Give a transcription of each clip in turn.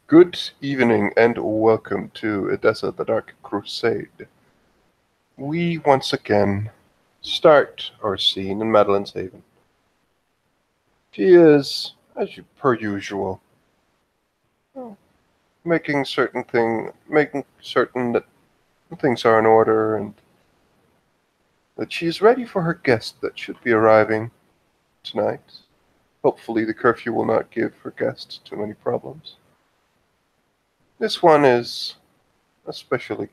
Good evening and welcome to Edessa the Dark Crusade. We once again start our scene in Madeline's Haven. She is, per usual, making certain that things are in order and that she is ready for her guest that should be arriving tonight. Hopefully the curfew will not give her guests too many problems. This one is especially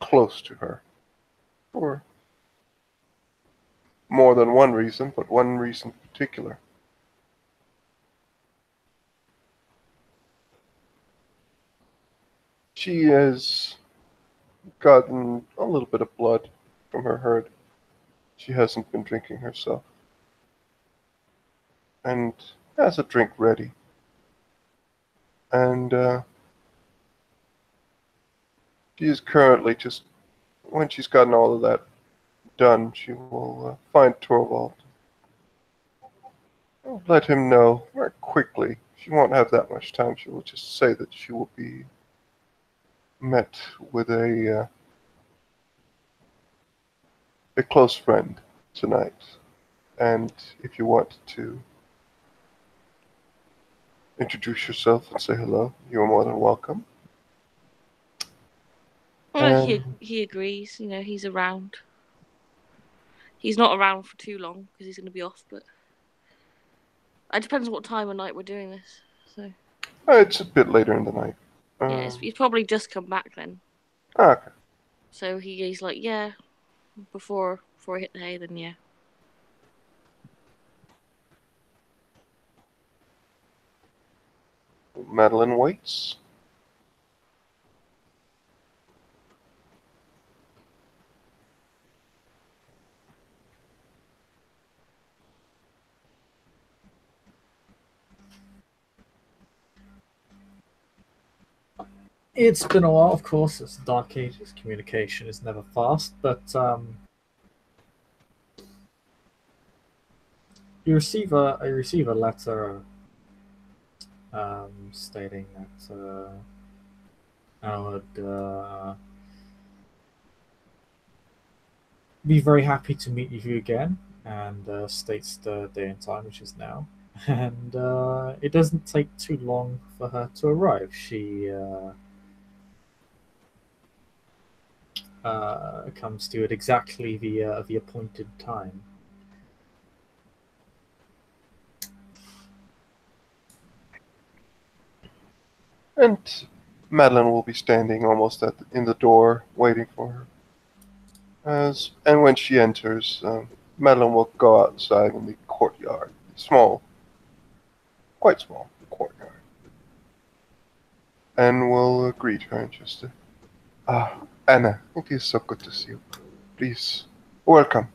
close to her for more than one reason, but one reason in particular. She has gotten a little bit of blood from her herd. She hasn't been drinking herself, and has a drink ready. And she is currently just, when she's gotten all of that done, she will find Torvald. Let him know very quickly. She won't have that much time. She will just say that she will be met with a close friend tonight. And if you want to introduce yourself and say hello, you are more than welcome. He agrees. You know, he's around. He's not around for too long because he's going to be off. But it depends on what time of night we're doing this. So it's a bit later in the night. yeah, he's probably just come back then. Okay. So he's like, yeah, before I hit the hay, then yeah. Madeline waits. It's been a while, of course. It's the Dark Ages. Communication is never fast, but I receive a letter stating that I would be very happy to meet you again, and states the day and time, which is now. And it doesn't take too long for her to arrive. She comes to at exactly the appointed time. And Madeline will be standing almost in the door, waiting for her. And when she enters, Madeline will go outside in the courtyard. Small, quite small courtyard. And will greet her and just, Anna, it is so good to see you. Please, welcome.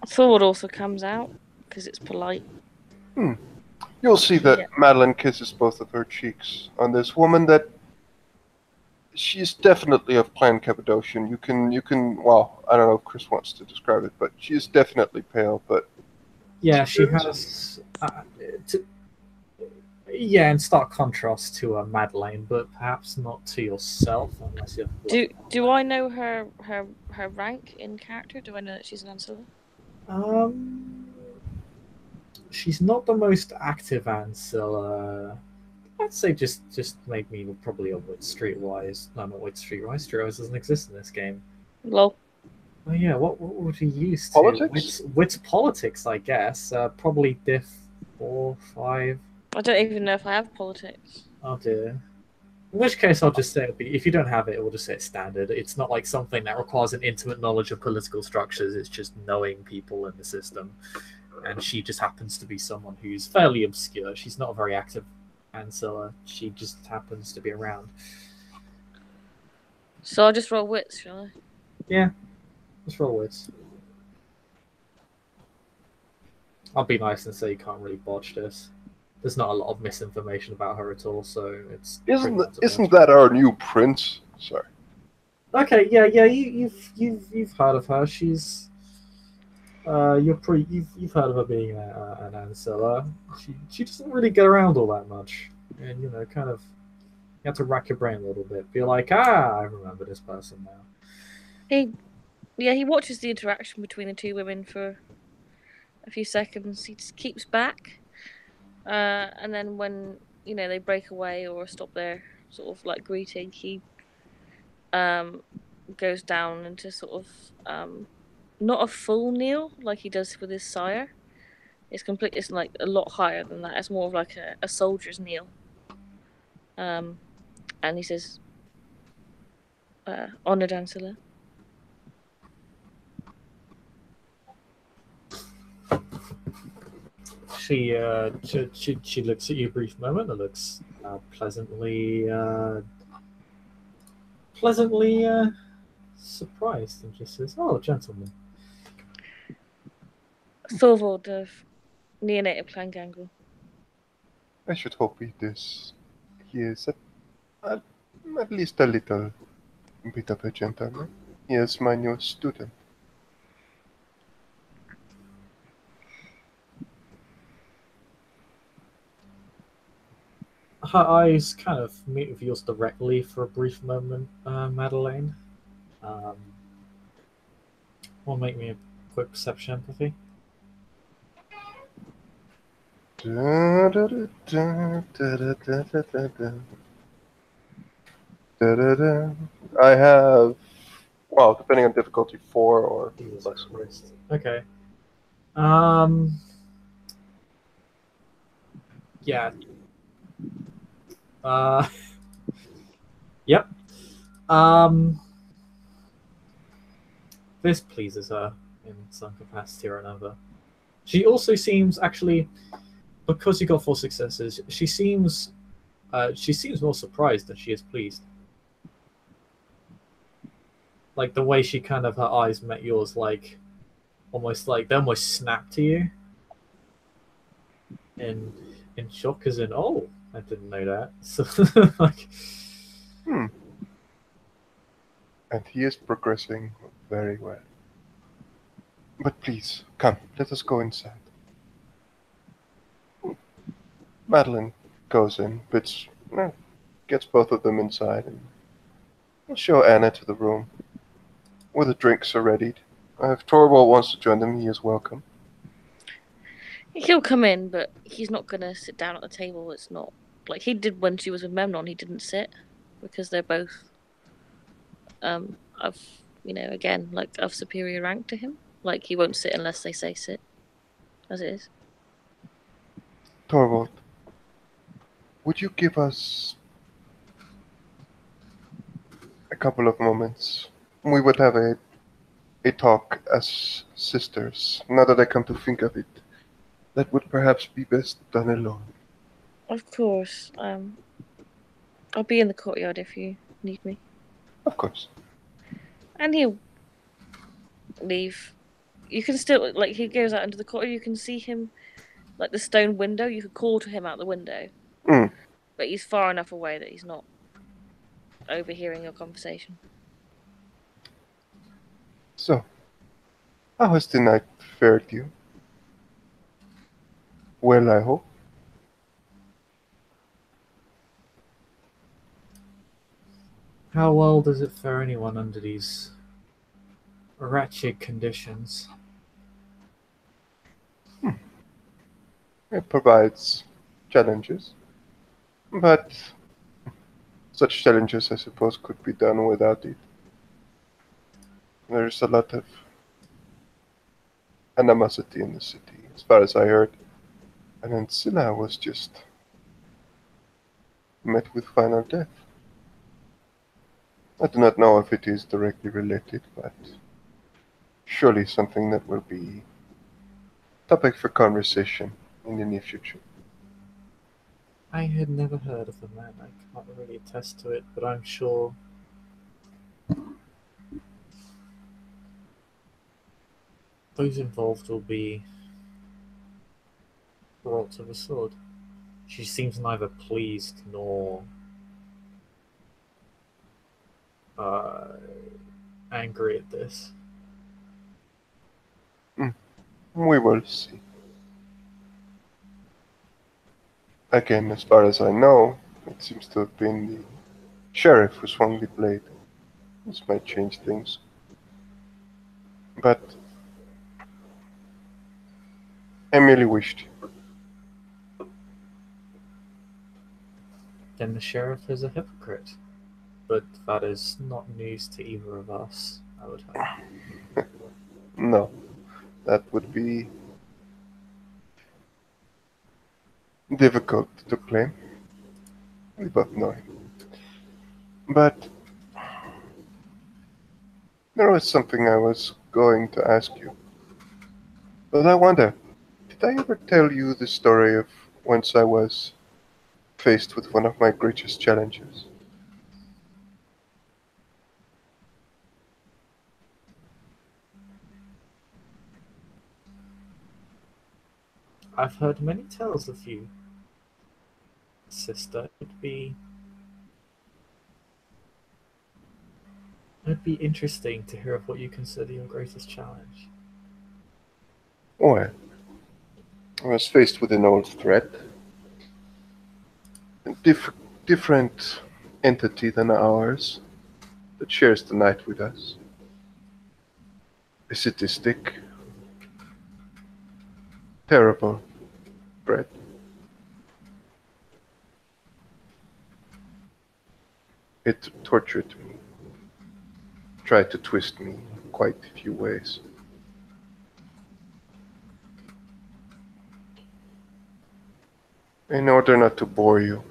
Thorwald also comes out because it's polite. You'll see that Madeline kisses both of her cheeks on this woman that she's definitely of Clan Cappadocian. You can, well, I don't know if Chris wants to describe it, but she's definitely pale, but... Yeah, she has... in stark contrast to Madeline, but perhaps not to yourself, unless you're... Do I know her rank in character? Do I know that she's an Ancilla? She's not the most active Ancilla. I'd say just make me probably a wit streetwise. No, not wit streetwise. Streetwise doesn't exist in this game. Lol. Oh yeah, what would he use? Politics? Wits politics, I guess. Probably diff 4, 5. I don't even know if I have politics. Oh dear. In which case, I'll just say if you don't have it, we'll just say it's standard. It's not like something that requires an intimate knowledge of political structures. It's just knowing people in the system. And she just happens to be someone who's fairly obscure. She's not a very active Ancilla. She just happens to be around. So I'll just roll wits, shall I? Yeah, just roll wits. I'll be nice and say you can't really botch this. There's not a lot of misinformation about her at all, so it's... Isn't that our new prince? Sorry. Okay, yeah, you've heard of her. She's you've heard of her being an Ancilla. She doesn't really get around all that much, and kind of you have to rack your brain a little bit. Be like, I remember this person now. He watches the interaction between the two women for a few seconds. He just keeps back, and then when they break away or stop their sort of like greeting, he goes down into sort of not a full kneel like he does with his sire. It's like a lot higher than that. It's more of like a soldier's kneel. And he says, "Honored Ancilla." She looks at you a brief moment and looks pleasantly surprised and just says, "Oh, gentlemen." Thorvald of Neonative Clan Gangrel. I should hope he is. He is at least a little bit of a gentleman. He is my new student. Her eyes kind of meet with yours directly for a brief moment, Madeleine. Will make me a quick perception empathy. I have, well, depending on difficulty, 4 or less. Okay. Yeah. Yep. This pleases her in some capacity or another. She also seems actually, because you got 4 successes, she seems more surprised than she is pleased. Like the way she kind of her eyes met yours, like they almost snapped to you. In shock, as in, oh, I didn't know that. So like, And he is progressing very well. But please, come, let us go inside. Madeline goes in, gets both of them inside, and we'll show Anna to the room, where the drinks are readied. If Torvald wants to join them, he is welcome. He'll come in, but he's not gonna sit down at the table. It's not like he did when she was with Memnon. He didn't sit because they're both of again, like of superior rank to him. Like he won't sit unless they say sit, as it is. Torvald, would you give us a couple of moments? We would have a talk as sisters. Now that I come to think of it, that would perhaps be best done alone. Of course. I'll be in the courtyard if you need me. Of course. And he'll leave. You can still, like, he goes out into the courtyard. You can see him, like the stone window. You could call to him out the window. But he's far enough away that he's not overhearing your conversation. So, how has the night fared you? Well, I hope. How well does it fare anyone under these wretched conditions? It provides challenges, but such challenges, I suppose, could be done without it. There's a lot of animosity in the city, as far as I heard. And Ancilla was just met with final death. I do not know if it is directly related, but surely something that will be topic for conversation in the near future. I had never heard of the man. I can't really attest to it, but I'm sure those involved will be brought to the sword. She seems neither pleased nor angry at this. We will see. Again, as far as I know, it seems to have been the sheriff who swung the blade. This might change things. But I merely wished. Then the sheriff is a hypocrite. But that is not news to either of us, I would hope. No, that would be difficult to claim. We both know him. But there was something I was going to ask you. But I wonder, did I ever tell you the story of once I was faced with one of my greatest challenges? I've heard many tales of you, sister. It'd be interesting to hear of what you consider your greatest challenge. Well, I was faced with an old threat. A different entity than ours that shares the night with us. A sadistic, terrible threat. It tortured me, tried to twist me in quite a few ways. In order not to bore you,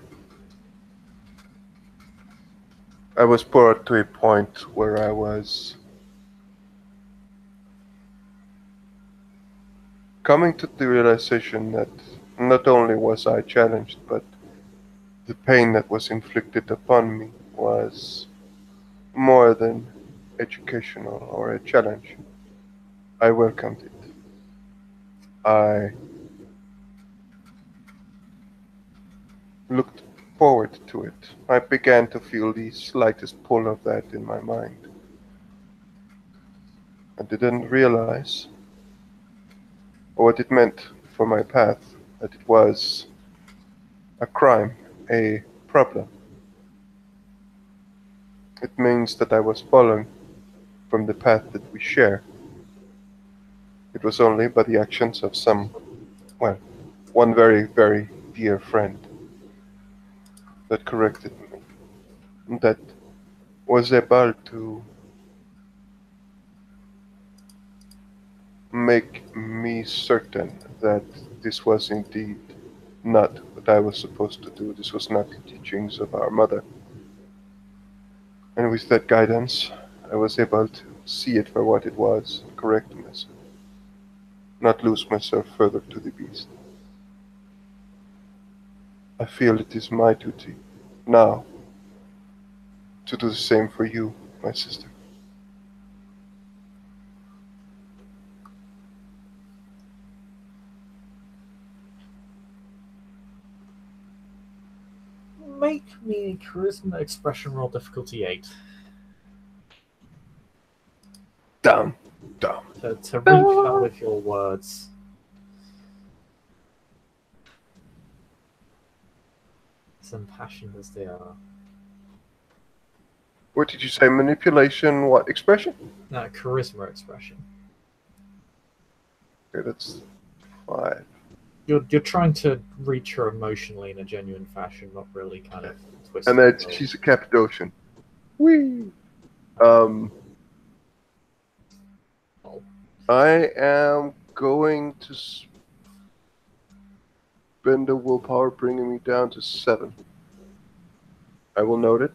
I was brought to a point where I was coming to the realization that not only was I challenged, but the pain that was inflicted upon me was more than educational or a challenge. I welcomed it. I looked forward to it. I began to feel the slightest pull of that in my mind. I didn't realize what it meant for my path, that it was a crime, a problem. It means that I was falling from the path that we share. It was only by the actions of one very, very dear friend that corrected me, that was able to make me certain that this was indeed not what I was supposed to do. This was not the teachings of our mother. And with that guidance, I was able to see it for what it was and correct myself, not lose myself further to the beast. I feel it is my duty now to do the same for you, my sister. Make me charisma expression roll difficulty 8. Down. To reach out with your words. As impassioned as they are. What did you say? Manipulation, what expression? No, charisma expression. Okay, that's 5. You're trying to reach her emotionally in a genuine fashion, not really kind of twist. And then she's a Cappadocian. Whee! I am going to spend a willpower, bringing me down to 7. I will note it.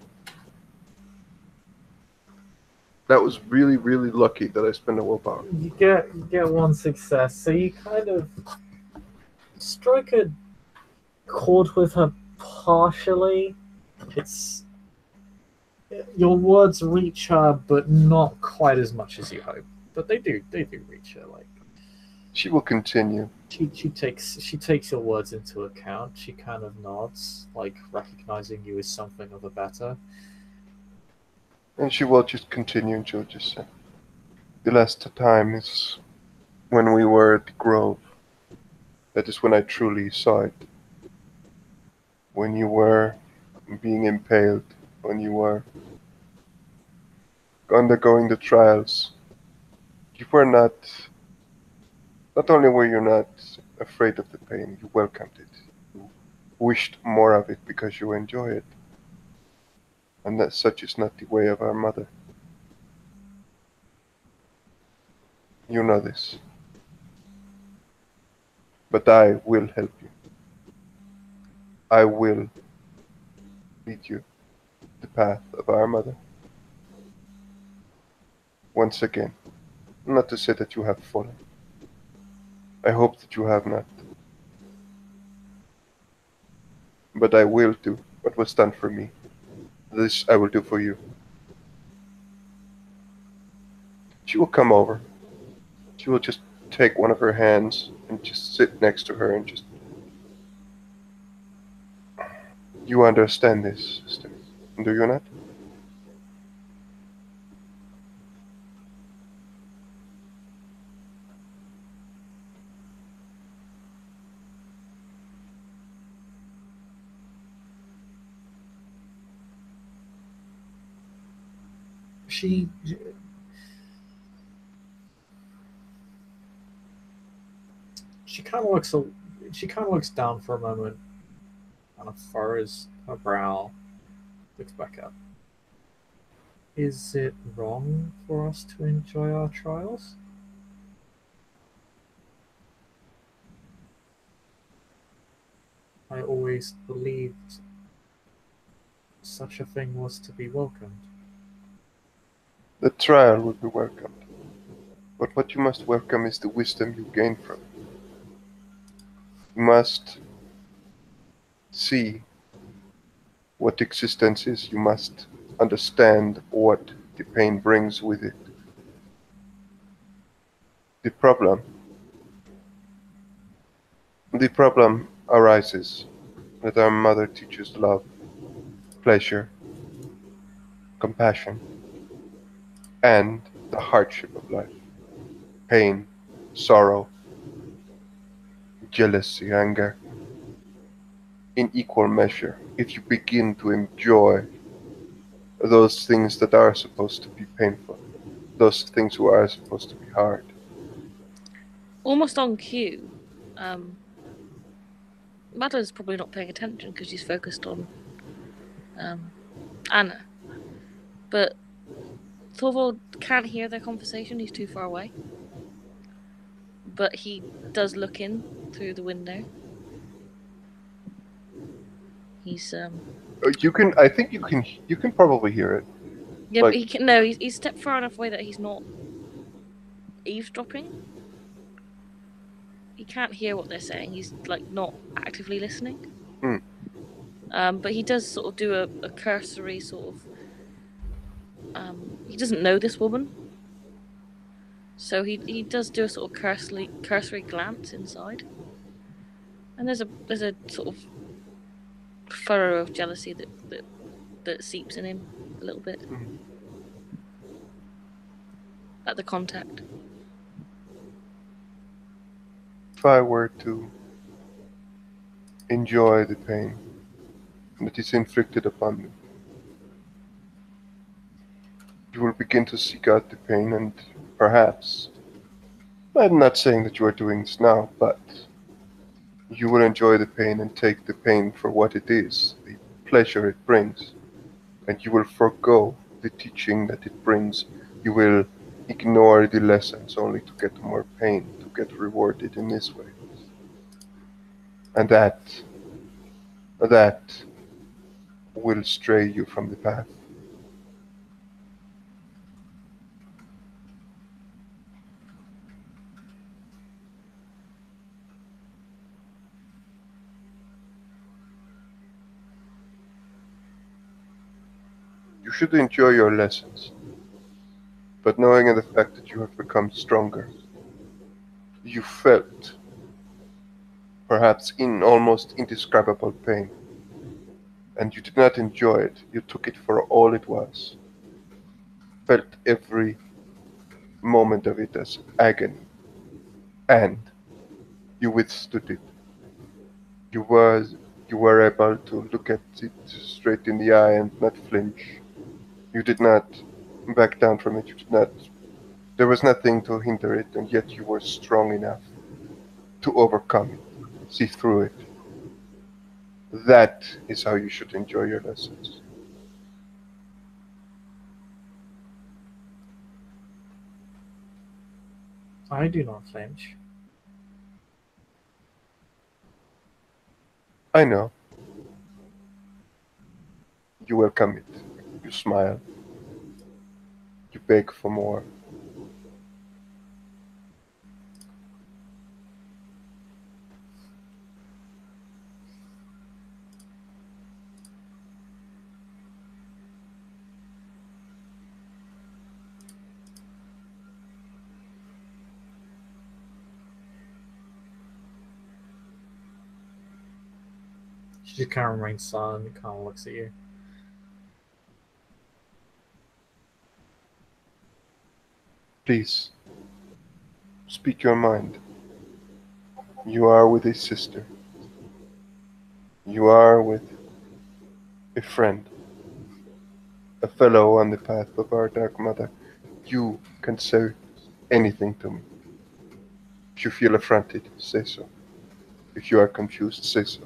That was really, really lucky that I spent a willpower. You get one success, so you kind of strike a chord with her partially. It's your words reach her, but not quite as much as you hope. But they do reach her. Like she will continue. She takes your words into account. She kind of nods, like recognizing you as something of a better. And she will just continue, and she'll just say, the last time is when we were at the grove. That is when I truly saw it. When you were being impaled, when you were undergoing the trials, you were not only were you not afraid of the pain, you welcomed it. You wished more of it because you enjoy it. And that such is not the way of our mother. You know this. But I will help you. I will lead you the path of our mother. Once again, not to say that you have fallen. I hope that you have not. But I will do what was done for me. This I will do for you. She will come over. She will just take one of her hands and just sit next to her and just. You understand this, sister, do you not? She kind of looks. She kind of looks down for a moment, kind of furrows her brow, looks back up. Is it wrong for us to enjoy our trials? I always believed such a thing was to be welcomed. The trial will be welcomed. But what you must welcome is the wisdom you gain from it. You must see what existence is. You must understand what the pain brings with it. The problem arises that our mother teaches love, pleasure, compassion, and the hardship of life, pain, sorrow, jealousy, anger, in equal measure. If you begin to enjoy those things that are supposed to be painful, those things who are supposed to be hard. Almost on cue, Madeline's probably not paying attention because she's focused on Anna. But Thorvald can't hear their conversation, he's too far away. But he does look in through the window. He's You can. I think you can. You can probably hear it. yeah, Like- but he can no. He's stepped far enough away that he's not eavesdropping. He can't hear what they're saying. He's like not actively listening. But he does sort of do a cursory sort of. He doesn't know this woman, so he does do a sort of cursory glance inside, and there's a sort of furrow of jealousy that seeps in him a little bit at the contact. If I were to enjoy the pain that is inflicted upon me, you will begin to seek out the pain, and perhaps, I'm not saying that you are doing this now, but you will enjoy the pain and take the pain for what it is, the pleasure it brings, and you will forego the teaching that it brings. You will ignore the lessons only to get more pain, to get rewarded in this way. And that will stray you from the path. You should enjoy your lessons, but knowing in the fact that you have become stronger, you felt perhaps in almost indescribable pain, and you did not enjoy it. You took it for all it was, felt every moment of it as agony, And you withstood it. You was you were able to look at it straight in the eye and not flinch. You did not back down from it. You did not. There was nothing to hinder it, and yet you were strong enough to overcome it, see through it. That is how you should enjoy your lessons. I do not flinch. I know. You welcome it. You smile. You beg for more. She just kind of remains silent and kind of looks at you. Please, speak your mind. You are with a sister. You are with a friend. A fellow on the path of our Dark Mother. You can say anything to me. If you feel affronted, say so. If you are confused, say so.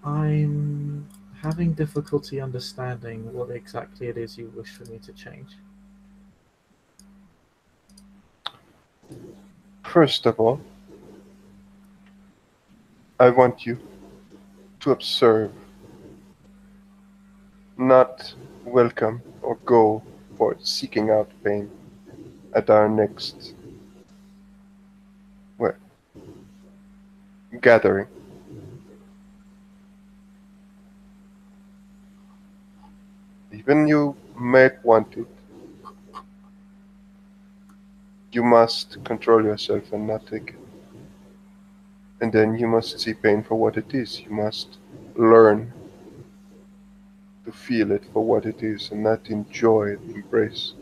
I'm having difficulty understanding what exactly it is you wish for me to change. First of all, I want you to observe, not welcome or go for seeking out pain at our next, well, gathering. Even you may want it, you must control yourself and not take it. And then you must see pain for what it is. You must learn to feel it for what it is and not enjoy the embrace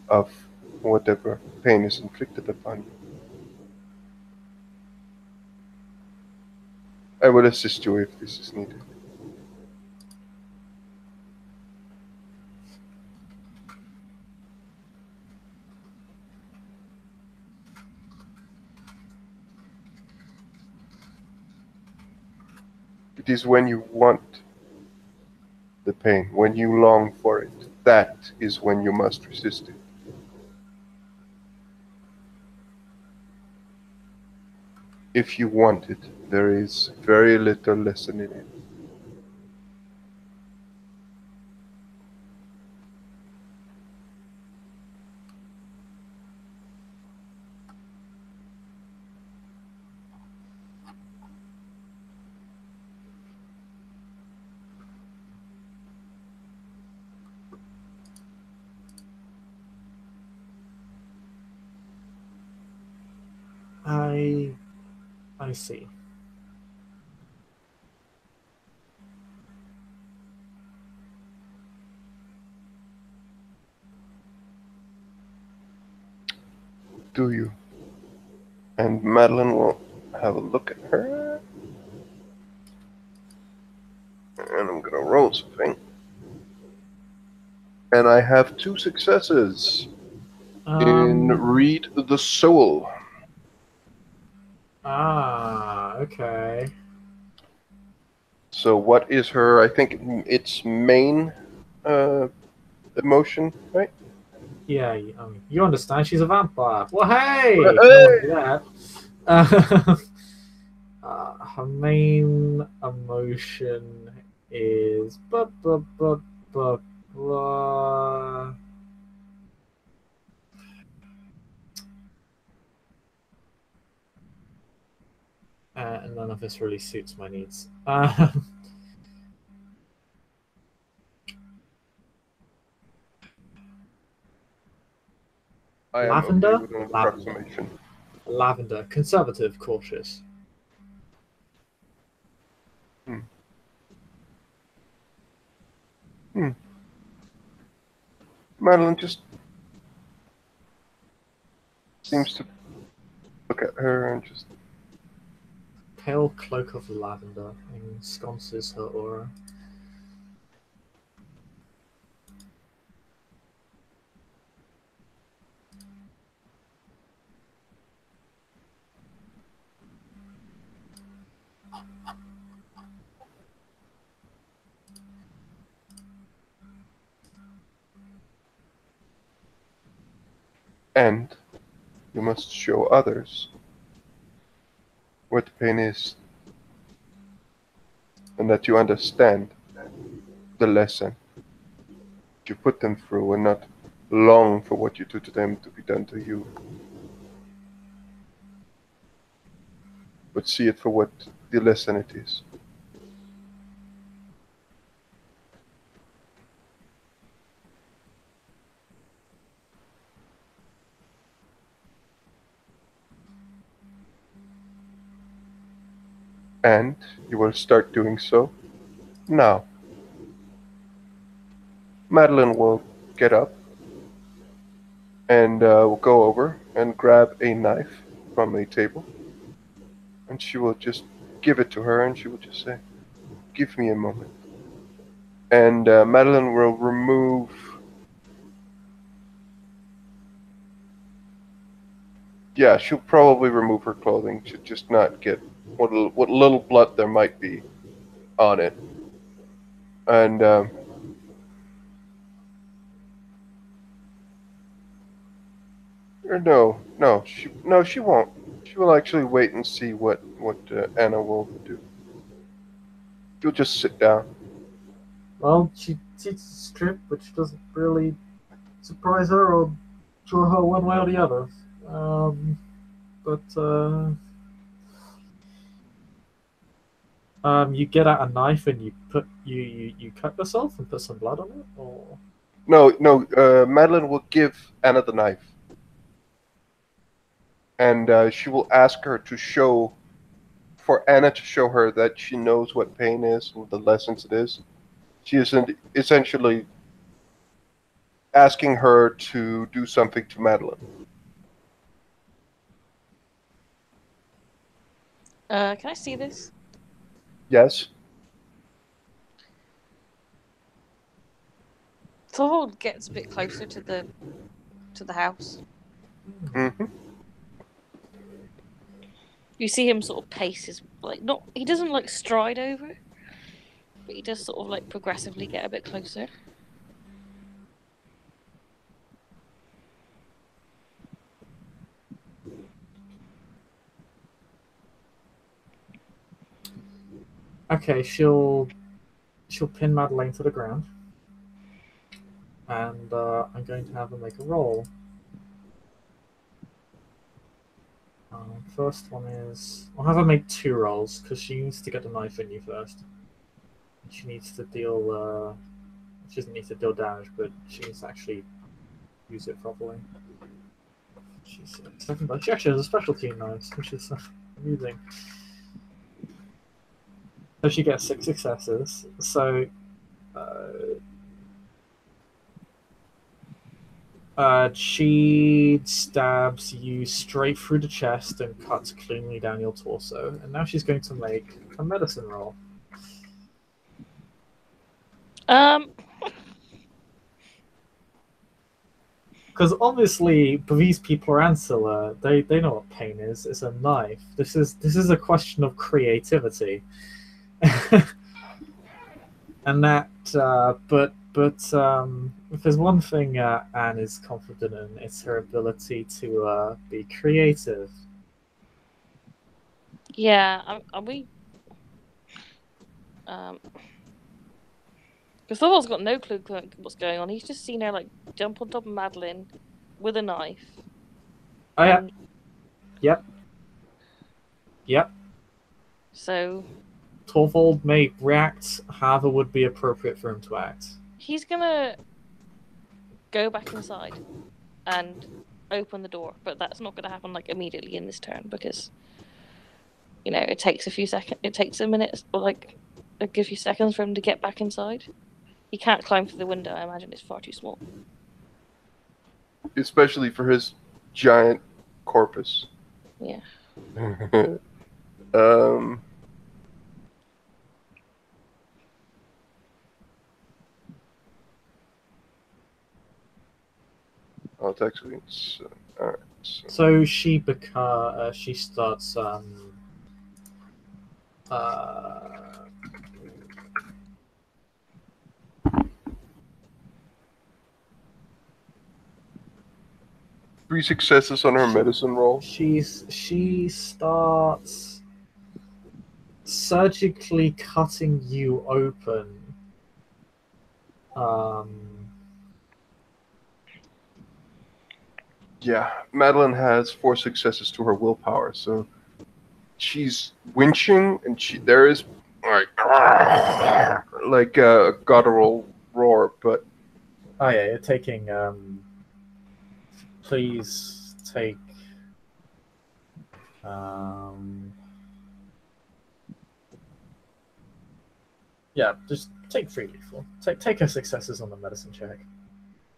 of whatever pain is inflicted upon you. I will assist you if this is needed. It is when you want the pain, when you long for it, that is when you must resist it. If you want it, there is very little lesson in it. I see. Do you? And Madeline will have a look at her. And I'm gonna roll something. And I have 2 successes in Read the Soul. Okay. So what is her, I think it's main emotion, right? Yeah, I mean, you understand she's a vampire. Well, hey! Hey! No one knew that. Her main emotion is blah. and none of this really suits my needs. I am Lavender? okay with an approximation. Lavender. Conservative, cautious. Madeline just seems to look at her and just... Pale cloak of lavender ensconces her aura. And you must show others what the pain is, and that you understand the lesson you put them through, and not long for what you do to them to be done to you, but see it for what the lesson it is. And you will start doing so now. Madeline will get up and will go over and grab a knife from a table, and she will just give it to her, and she will just say, "Give me a moment." And Madeline will remove... Yeah, she'll probably remove her clothing to just not get what little blood there might be on it. And she won't. She will actually wait and see what Anna will do. She'll just sit down. Well, she sees the strip, which doesn't really surprise her or draw her one way or the other. You get out a knife and you cut yourself and put some blood on it, or No. Madeline will give Anna the knife, and she will ask her to show, for Anna to show her that she knows what pain is and the lessons it is. She is essentially asking her to do something to Madeline. Can I see this? Yes? Thorvald gets a bit closer to the house. Mm-hmm. You see him sort of pace his he doesn't like stride over, but he does sort of like progressively get a bit closer. okay, she'll pin Madeline to the ground, and I'm going to have her make a roll. First one is I'll have her make 2 rolls because she needs to get the knife in you first. She needs to deal. She doesn't need to deal damage, but she needs to actually use it properly. She's second, but she actually has a specialty in knives, which is amusing. So she gets 6 successes. So she stabs you straight through the chest and cuts cleanly down your torso. And now she's going to make a medicine roll. Because obviously these people are Ancilla. They know what pain is. It's a knife. This is a question of creativity. And that, but if there's one thing Anne is confident in, it's her ability to be creative. Yeah, are we? Because Thorvald's got no clue what's going on. He's just seen her jump on top of Madeline with a knife. Oh yeah. Yep. So Torvald may react however would be appropriate for him to act. he's gonna go back inside and open the door, but that's not gonna happen like immediately in this turn because it takes a few seconds. It takes a minute or like a good few seconds for him to get back inside. He can't climb through the window. I imagine it's far too small. Especially for his giant corpus. Yeah. Oh, it's actually all right. So she starts Three successes on her medicine roll. she starts surgically cutting you open. Yeah, Madeline has 4 successes to her willpower, so she's winching, and there is like a guttural roar, but oh yeah, you're taking. Please take. Yeah, just take 3 lethal. Take her successes on the medicine check.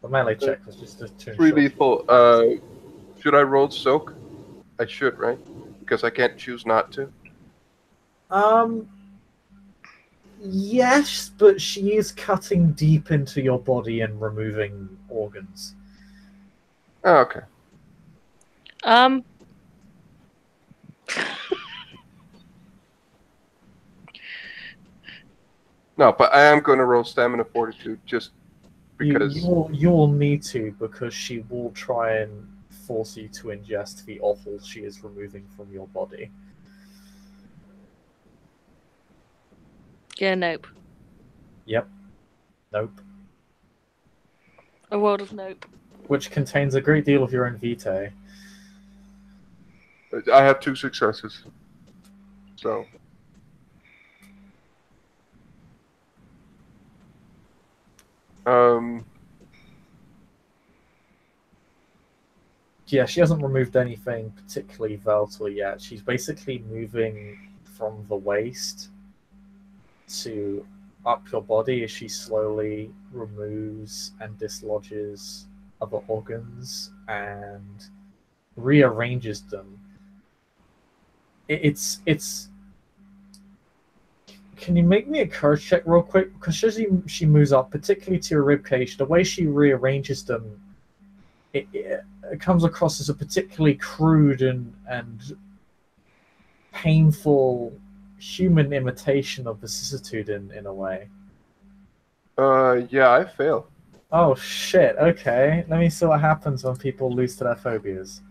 The melee check was just 3 lethal. Should I roll soak? I should, right? Because I can't choose not to. Yes, but she is cutting deep into your body and removing organs. Oh, okay. No, but I am going to roll stamina fortitude just because you will need to, because she will try and force you to ingest the offal she is removing from your body. Yeah, nope. Yep. Nope. A world of nope. Which contains a great deal of your own vitae. I have 2 successes. So. Yeah, she hasn't removed anything particularly vital yet. She's basically moving from the waist to up your body as she slowly removes and dislodges other organs and rearranges them. It's Can you make me a courage check real quick? Because as she moves up, particularly to your ribcage, the way she rearranges them, it comes across as a particularly crude and painful human imitation of vicissitude in a way. Yeah, I fail. Oh shit, okay. Let me see what happens when people lose to their phobias.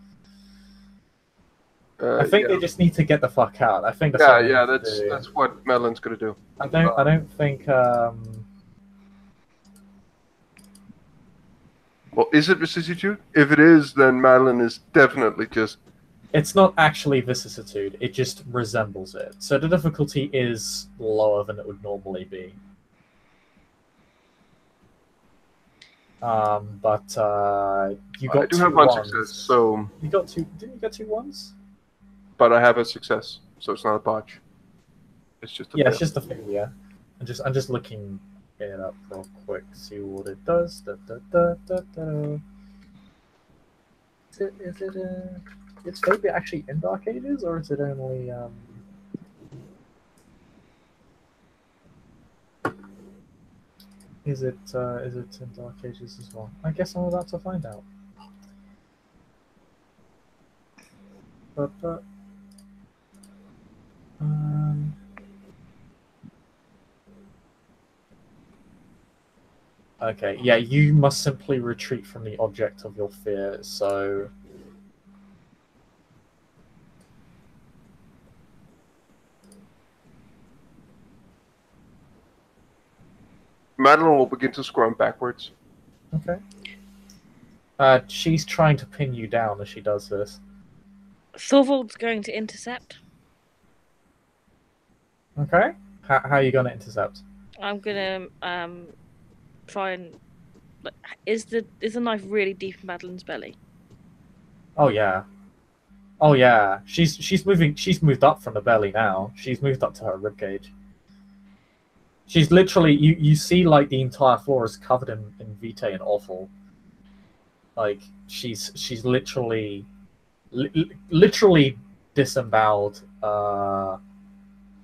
I think they just need to get the fuck out. I think that's that's what Madeline's gonna do. I don't think Well, is it vicissitude? If it is, then Madeline is definitely just... It's not actually vicissitude, it just resembles it. So the difficulty is lower than it would normally be. But you got I do 2 have 1 ones. success, so... You got 2... Didn't you get 2 ones? But I have a success, so it's not a botch. It's just a fail. It's just a failure. I'm just looking it up real quick, see what it does. Is failure actually in Dark Ages, or is it only Is it in Dark Ages as well? I guess I'm about to find out. Okay, yeah, you must simply retreat from the object of your fear, so... Madeline will begin to scrum backwards. Okay. She's trying to pin you down as she does this. Thorvald's going to intercept. Okay. How are you going to intercept? I'm gonna try and like, is the knife really deep in Madeline's belly? Oh yeah. Oh yeah. She's moving. She's moved up from the belly now. She's moved up to her rib cage. She's literally you see like the entire floor is covered in vitae and offal. Like she's literally disemboweled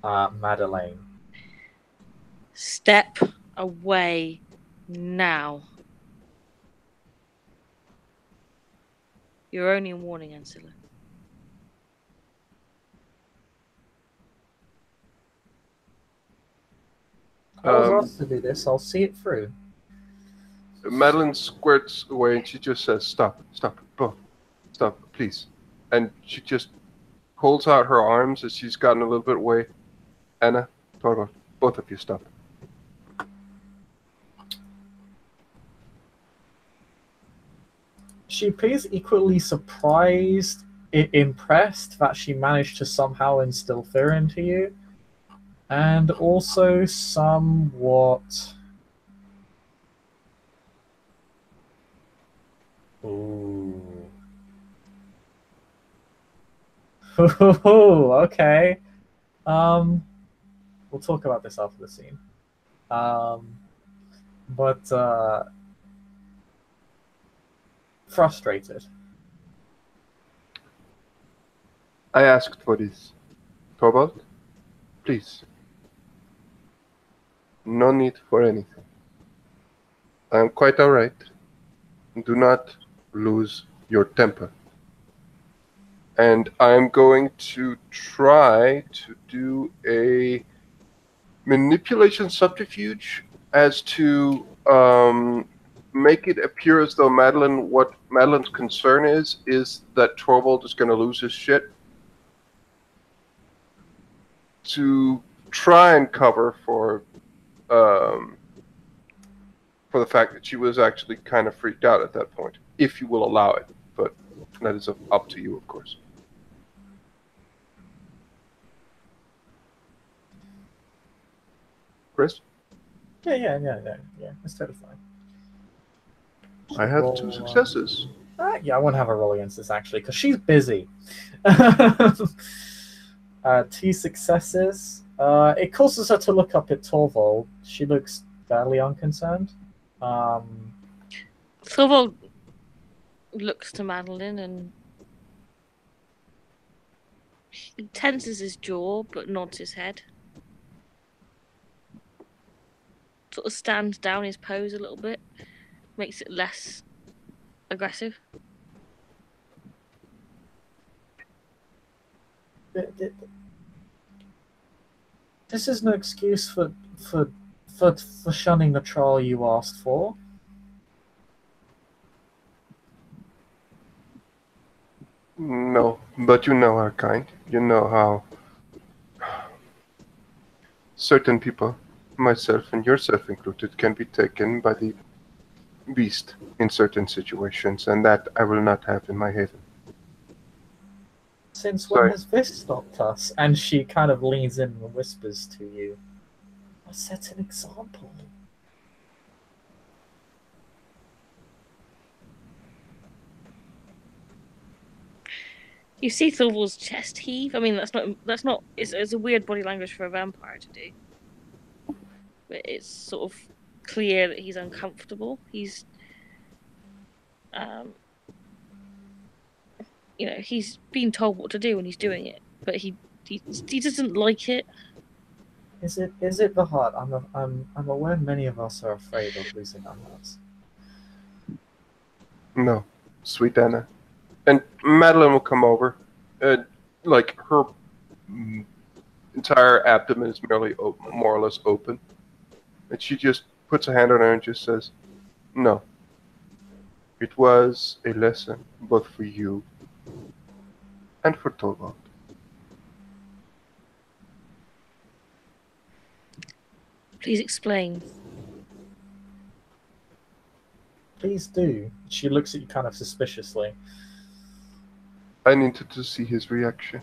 Madeleine. Step away now. You're only a warning, Ancilla. I was asked to do this. I'll see it through. Madeline squirts away and she just says, "Stop, stop, both, stop, please." And she just holds out her arms as she's gotten a little bit away. Anna, Torvald, both of you stop. She appears equally surprised, impressed that she managed to somehow instill fear into you, and also somewhat. Ooh. Okay. We'll talk about this after the scene. But frustrated. I asked for this. Torvald, please. No need for anything. I am quite all right. Do not lose your temper. And I'm going to try to do a manipulation subterfuge as to make it appear as though what Madeline's concern is that Torvald is going to lose his shit, to try and cover for the fact that she was actually kind of freaked out at that point, if you will allow it. But that is up to you, of course. Chris? Yeah. That's totally fine. I have 2 successes. Yeah, I won't have a roll against this actually, because she's busy. 2 successes. It causes her to look up at Torvald. She looks fairly unconcerned. Torvald looks to Madeline and he tenses his jaw but nods his head. Sort of stands down his pose a little bit, makes it less aggressive. This is no excuse for shunning the trial you asked for. No, but you know our kind. You know how certain people, myself and yourself included, can be taken by the beast in certain situations, and that I will not have in my haven. Since when has this stopped us? And she kind of leans in and whispers to you, "I set an example." You see Thorvald's chest heave. I mean, that's not. It's a weird body language for a vampire to do, but it's sort of clear that he's uncomfortable. He's, he's being told what to do and he's doing it, but he doesn't like it. Is it the heart? I'm aware many of us are afraid of losing our hearts. No, sweet Anna. And Madeline will come over. Like, her entire abdomen is merely more or less open. And she just puts a hand on her and just says, "No. It was a lesson both for you and for Torvald." Please explain. Please do. She looks at you kind of suspiciously. I needed to see his reaction.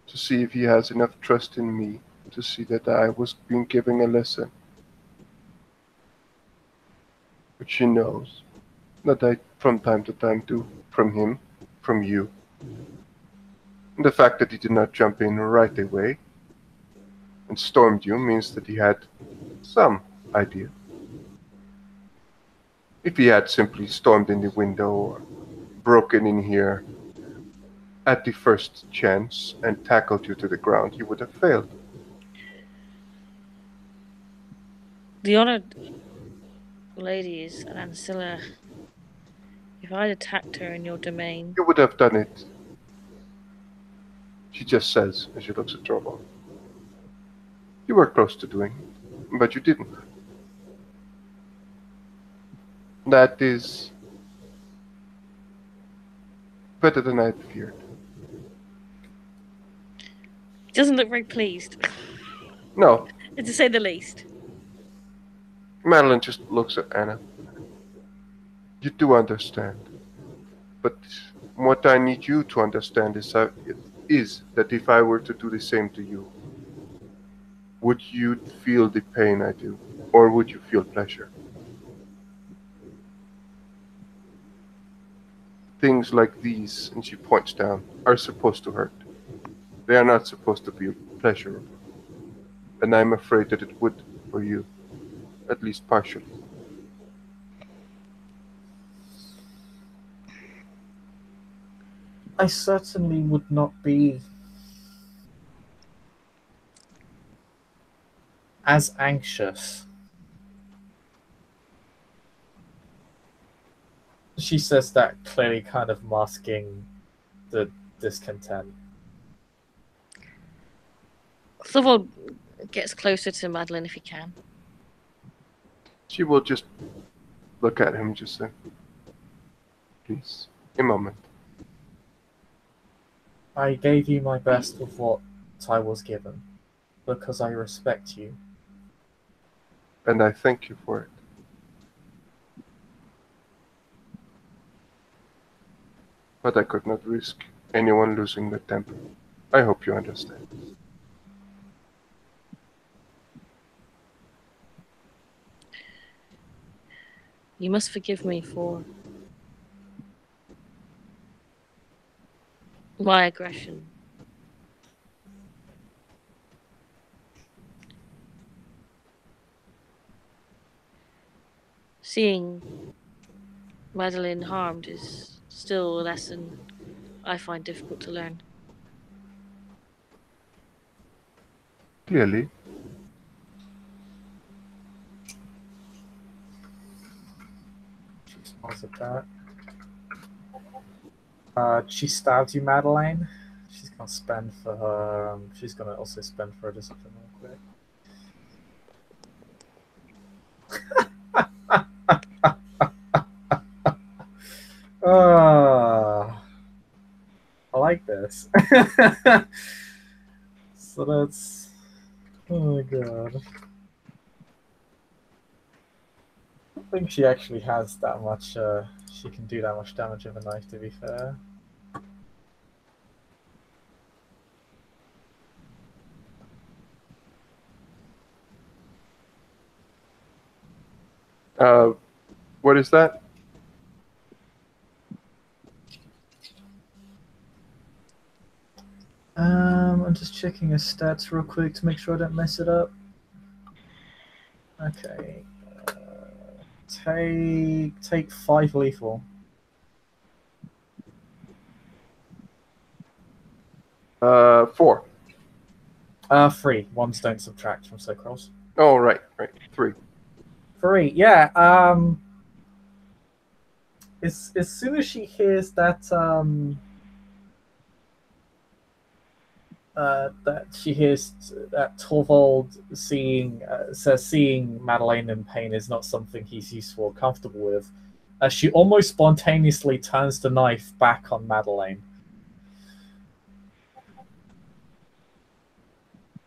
to see if he has enough trust in me to see that I was being given a lesson. But she knows that I from time to time do, from him, from you. And the fact that he did not jump in right away and stormed you means that he had some idea. If he had simply stormed in the window or broken in here at the first chance and tackled you to the ground, he would have failed. The honoured lady is an ancilla. If I'd attacked her in your domain, You would have done it, she just says as she looks at Torvald. You were close to doing it, but you didn't. That is better than I'd feared. he doesn't look very pleased, No, to say the least. Madeline just looks at Anna. You do understand. But what I need you to understand is that if I were to do the same to you, would you feel the pain I do, or would you feel pleasure? Things like these, and she points down, are supposed to hurt. They are not supposed to be pleasurable. And I'm afraid that it would for you, at least partially. I certainly would not be as anxious. She says that clearly kind of masking the discontent. Thorvald gets closer to Madeline if he can. She will just look at him, just say, please, a moment. I gave you my best with what I was given, because I respect you. And I thank you for it. But I could not risk anyone losing their temper. I hope you understand. You must forgive me for my aggression. Seeing Madeline harmed is still a lesson I find difficult to learn. Clearly. She smiles at that. She stabbed you, Madeline. She's gonna spend for her. She's gonna also spend for her discipline real quick. I like this. So that's. Oh my god. I don't think she actually has that much. She can do that much damage with a knife, to be fair. What is that? I'm just checking his stats real quick to make sure I don't mess it up. Okay. Take 5 lethal. 4. 3. Ones don't subtract from soak rolls. Oh, right. 3. 3. Yeah. As soon as she hears that that Torvald says seeing Madeleine in pain is not something he's used to or comfortable with, she almost spontaneously turns the knife back on Madeleine.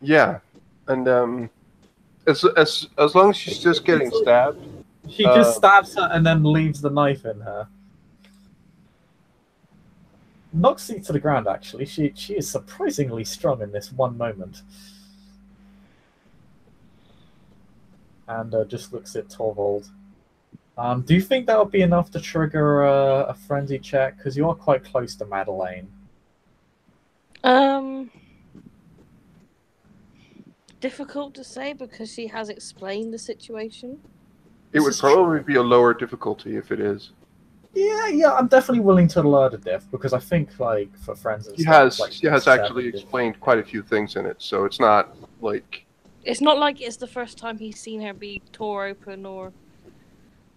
Yeah, and as long as she's just getting stabbed, she just stabs her and then leaves the knife in her. knocks you to the ground. Actually, she is surprisingly strong in this one moment, and just looks at Torvald. Do you think that would be enough to trigger a frenzy check? Because you are quite close to Madeleine. Difficult to say because she has explained the situation. It would probably be a lower difficulty if it is. Yeah, I'm definitely willing to lower the diff because I think like for friends and stuff, She has actually explained quite a few things in it, so it's not like it's not like it's the first time he's seen her be tore open or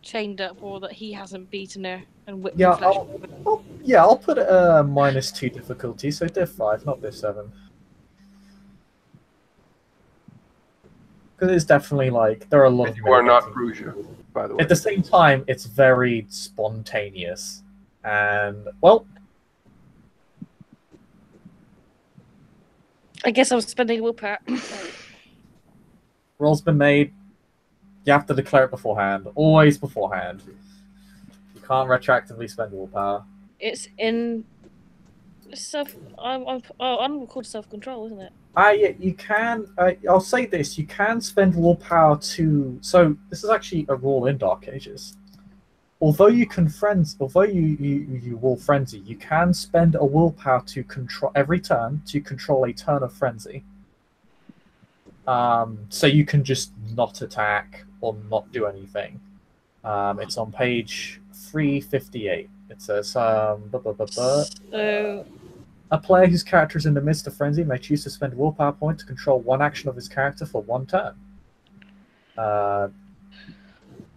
chained up, or that he hasn't beaten her and whipped her flesh. I'll put it -2 difficulty, so diff 5, not diff 7. Because it's definitely like there are a lot of. You are not Brugia, by the way. At the same time, it's very spontaneous, and well, I guess I was spending willpower. roll's been made. You have to declare it beforehand. Always beforehand. You can't retroactively spend willpower. It's in unrecorded self-control, isn't it? Yeah, you can. I'll say this: you can spend willpower to. So this is actually a rule in Dark Ages. Although you will frenzy, you can spend a willpower to control every turn to control a turn of frenzy. So you can just not attack or not do anything. It's on page 358. It says, So a player whose character is in the midst of frenzy may choose to spend a willpower point to control one action of his character for one turn.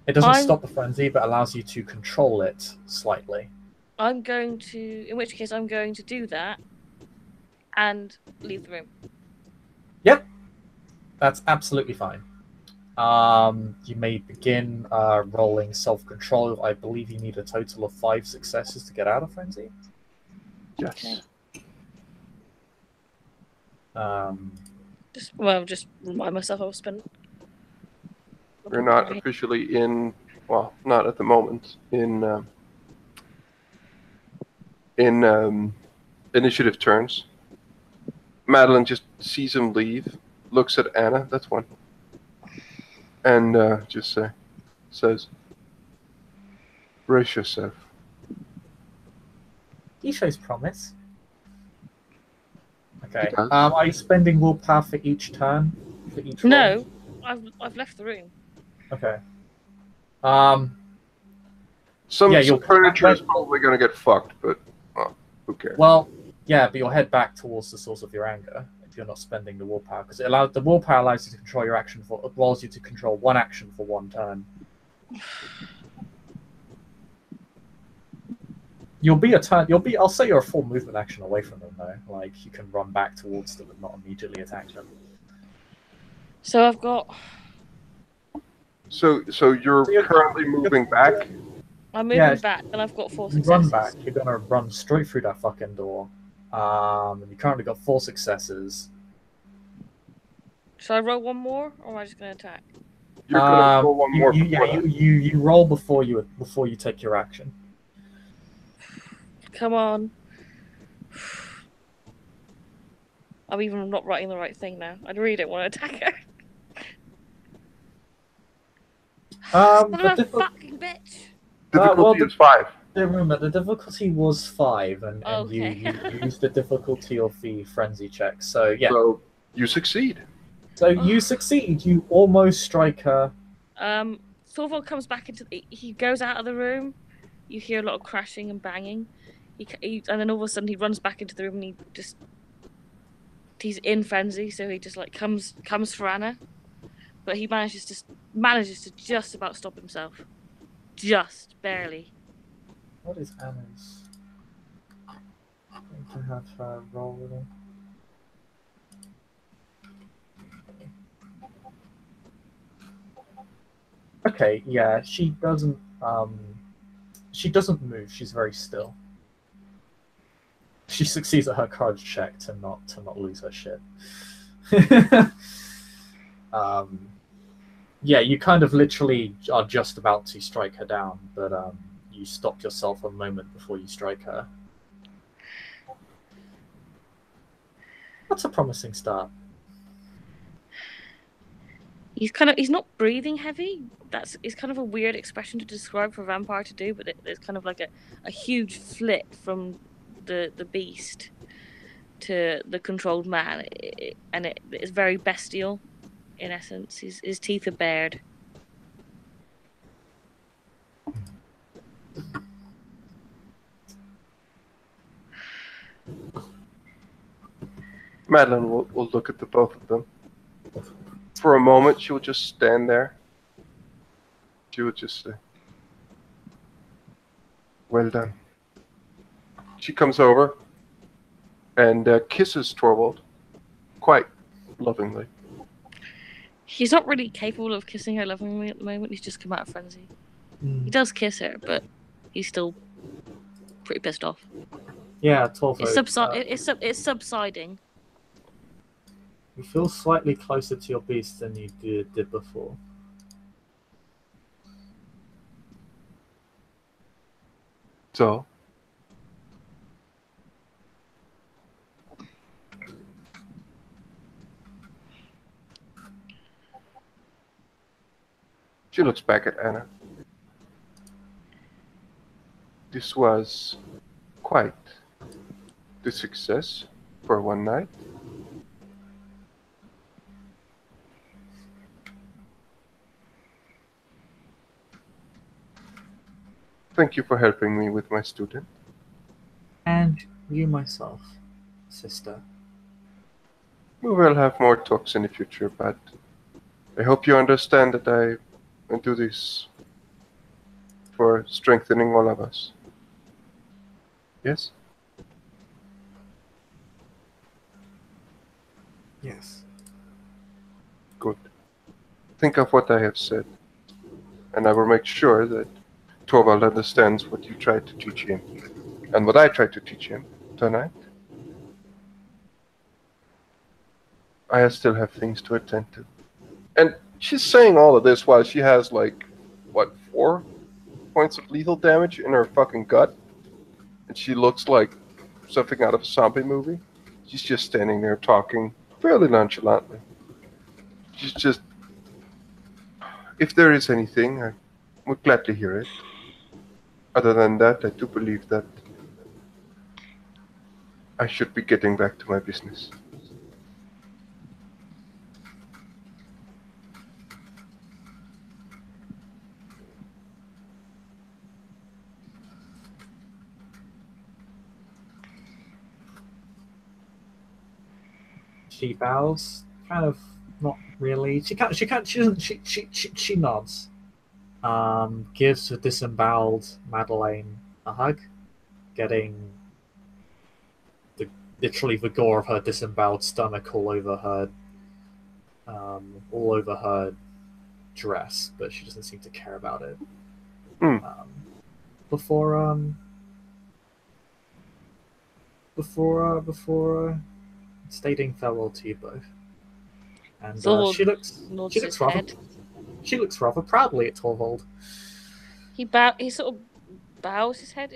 It doesn't stop the frenzy, but allows you to control it slightly. In which case I'm going to do that and leave the room. Yep. That's absolutely fine. You may begin rolling self-control. I believe you need a total of 5 successes to get out of frenzy. Yes. Okay. Just remind myself I was spending. We're not officially in, well, not at the moment, in initiative turns. Madeline just sees him leave, looks at Anna, that's one, and just says, brace yourself. He shows promise. Okay. Are you spending willpower for each turn? For each roll? No, I've left the room. Okay. Some furniture is probably going to get fucked, but who cares? Well, yeah, but you'll head back towards the source of your anger if you're not spending the willpower, because the willpower allows you to control your action allows you to control one action for one turn. I'll say you're a full movement action away from them though. Like you can run back towards them and not immediately attack them. So I've got. So you're currently moving back? I'm moving back, and I've got 4 successes. Run back. You're gonna run straight through that fucking door. And you currently got 4 successes. Should I roll one more, or am I just gonna attack? You're gonna roll one more. You roll before you take your action. Come on. I'm even not writing the right thing now. I really don't want to attack her. The fucking bitch. Difficulty is 5. Remember, the difficulty was 5, and okay. you used the difficulty of the frenzy check. So yeah. So you succeed. So you succeed. You almost strike her. Thorvald comes back he goes out of the room. You hear a lot of crashing and banging. And then all of a sudden he runs back into the room and he's in frenzy, so he just like comes for Anna, but he manages to just about stop himself, just barely. What is Anna's? I'm going to have her roll with him. Okay, yeah, she doesn't move. She's very still. She succeeds at her courage check to not lose her shit. Yeah, you kind of literally are just about to strike her down, but you stopped yourself a moment before you strike her. That's a promising start. He's not breathing heavy. It's kind of a weird expression to describe for a vampire to do, but there's kind of like a huge flip from the beast to the controlled man, and it is very bestial in essence. His teeth are bared. Madeline will look at the both of them. For a moment, she will just stand there. She will just say, "Well done." She comes over and kisses Torvald quite lovingly. He's not really capable of kissing her lovingly at the moment. He's just come out of frenzy. He does kiss her, but he's still pretty pissed off. Yeah, Torvald. It's subsiding. You feel slightly closer to your beast than you did before. So, she looks back at Anna. This was quite the success for one night. Thank you for helping me with my student. And you myself, sister. We will have more talks in the future, but I hope you understand that I do this for strengthening all of us. Yes? Yes. Good. Think of what I have said, and I will make sure that Torvald understands what you tried to teach him, and what I tried to teach him tonight. I still have things to attend to. And she's saying all of this while she has, like, what, 4 points of lethal damage in her fucking gut? And she looks like something out of a zombie movie. She's just standing there talking fairly nonchalantly. She's just... If there is anything, I would gladly hear it. Other than that, I do believe that I should be getting back to my business. She bows, kind of not really. She nods. Gives the disemboweled Madeleine a hug, getting literally the gore of her disemboweled stomach all over her dress, but she doesn't seem to care about it. Before stating farewell to you both, and she looks rather proudly at Torvald. He sort of bows his head.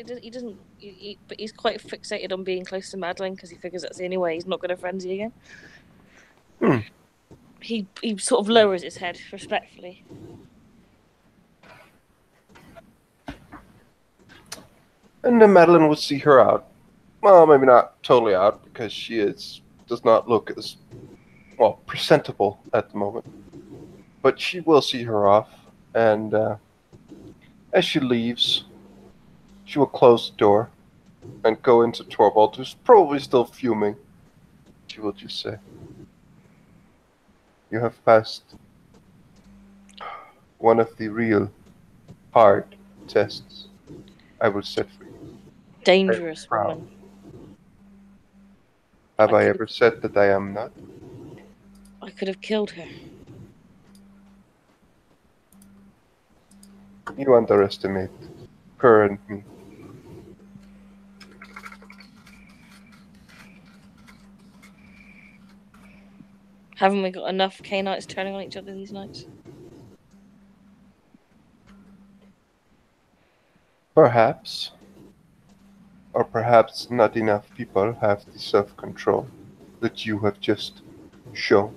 But he's quite fixated on being close to Madeline because he figures that's the only way he's not going to frenzy again. He sort of lowers his head respectfully. And then Madeline will see her out. Well, maybe not totally out, because she does not look as, well, presentable at the moment. But she will see her off, and as she leaves, she will close the door and go into Torvald, who's probably still fuming. She will just say, "You have passed one of the real hard tests I will set for you. Dangerous woman. Have I ever said that I am not? I could have killed her. You underestimate her and me." Haven't we got enough Canaanites turning on each other these nights? Perhaps. Or perhaps not enough people have the self-control that you have just shown.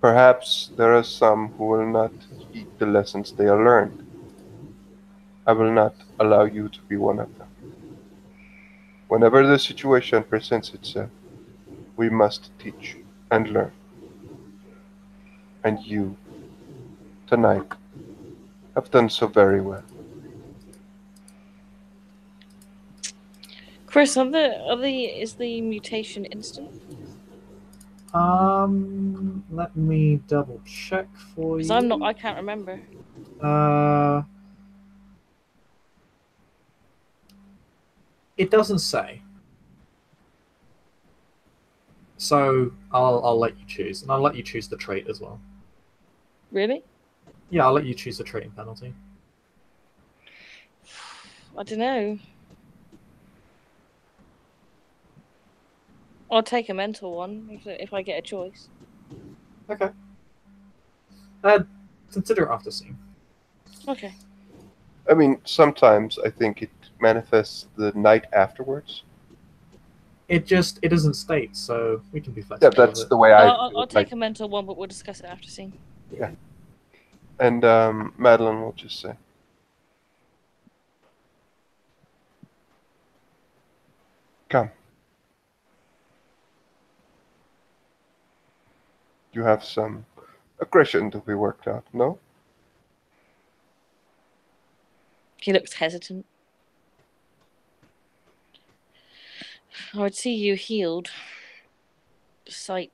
Perhaps there are some who will not heed the lessons they are learned. I will not allow you to be one of them. Whenever the situation presents itself, we must teach and learn. And you, tonight, have done so very well. Chris, is the mutation instant? Let me double check for Because you. I can't remember. It doesn't say. So I'll let you choose, and I'll let you choose the trait as well. Really? Yeah, I'll let you choose the trait and penalty. I don't know. I'll take a mental one if I get a choice. Okay. Consider it after scene. Okay. I mean, sometimes I think it manifests the night afterwards. It doesn't state, so we can be Yeah, flexible that's with it. the way I feel. I'll take a mental one, but we'll discuss it after scene. Yeah. And Madeline will just say, "Come. You have some aggression to be worked out, no?" He looks hesitant. I would see you healed. The sight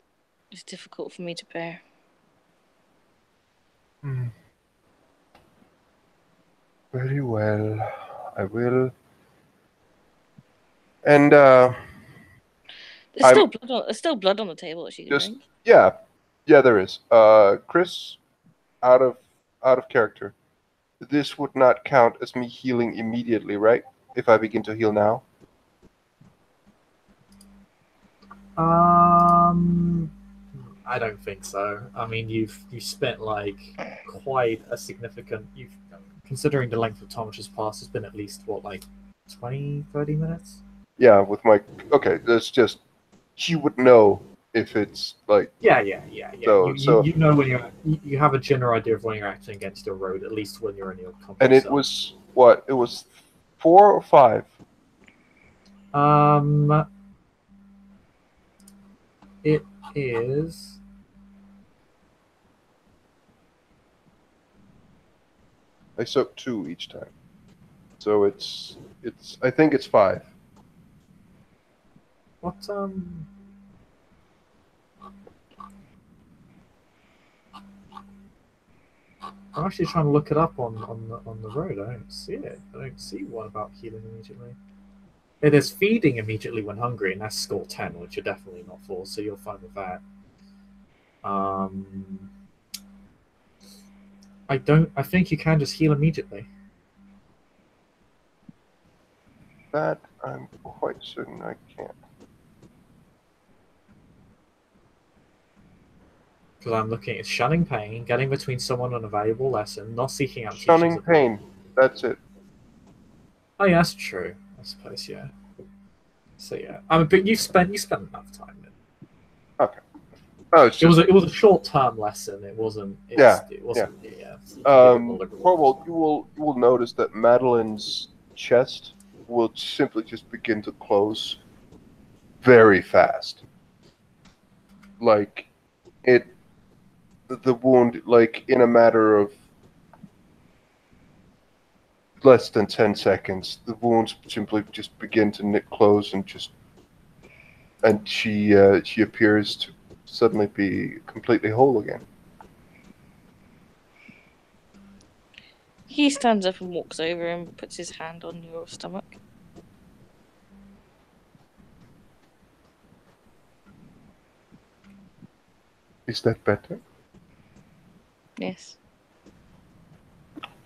is difficult for me to bear. Very well. I will. And There's still blood on the table that she can just drink. yeah, there is. Chris, out of character. This would not count as me healing immediately, right? If I begin to heal now. I don't think so. I mean, you've spent like quite a significant. Considering the length of time which has passed, it's been at least what, like 20, 30 minutes. Yeah, with my okay. That's just she would know if it's like Yeah. So You know when you have a general idea of when you're acting against your road, at least when you're in your comfort and it zone. was what? It was 4 or 5. It is. I soaked 2 each time, so it's. I think it's 5. What I'm actually trying to look it up on the road. I don't see it. I don't see one about healing immediately. It is feeding immediately when hungry, and that's score 10, which you're definitely not for, so you're fine with that. I think you can just heal immediately. That I'm quite certain I can't. Because I'm looking at shunning pain, getting between someone on a valuable lesson, not seeking out Shunning teachings of pain. That's it. Oh yeah, that's true. I suppose, yeah. So yeah, I mean, but you spent enough time. Okay. Oh, it's just. It was a short term lesson. It wasn't. Yeah. Well, you will notice that Madeline's chest will simply just begin to close very fast. Like the wound, like in a matter of less than 10 seconds, the wounds simply just begin to close and she appears to suddenly be completely whole again. He stands up and walks over and puts his hand on your stomach. Is that better? Yes.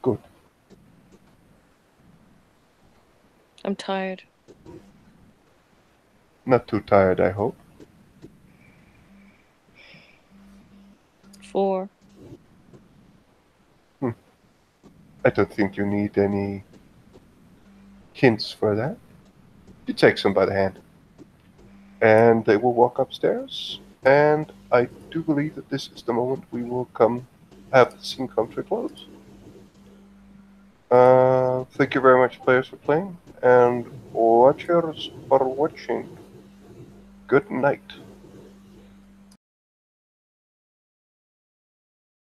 Good. I'm tired. Not too tired, I hope. 4. I don't think you need any hints for that. He takes him by the hand. And they will walk upstairs. And I do believe that this is the moment we will have the scene come to a close. Thank you very much, players, for playing, and watchers for watching. Good night.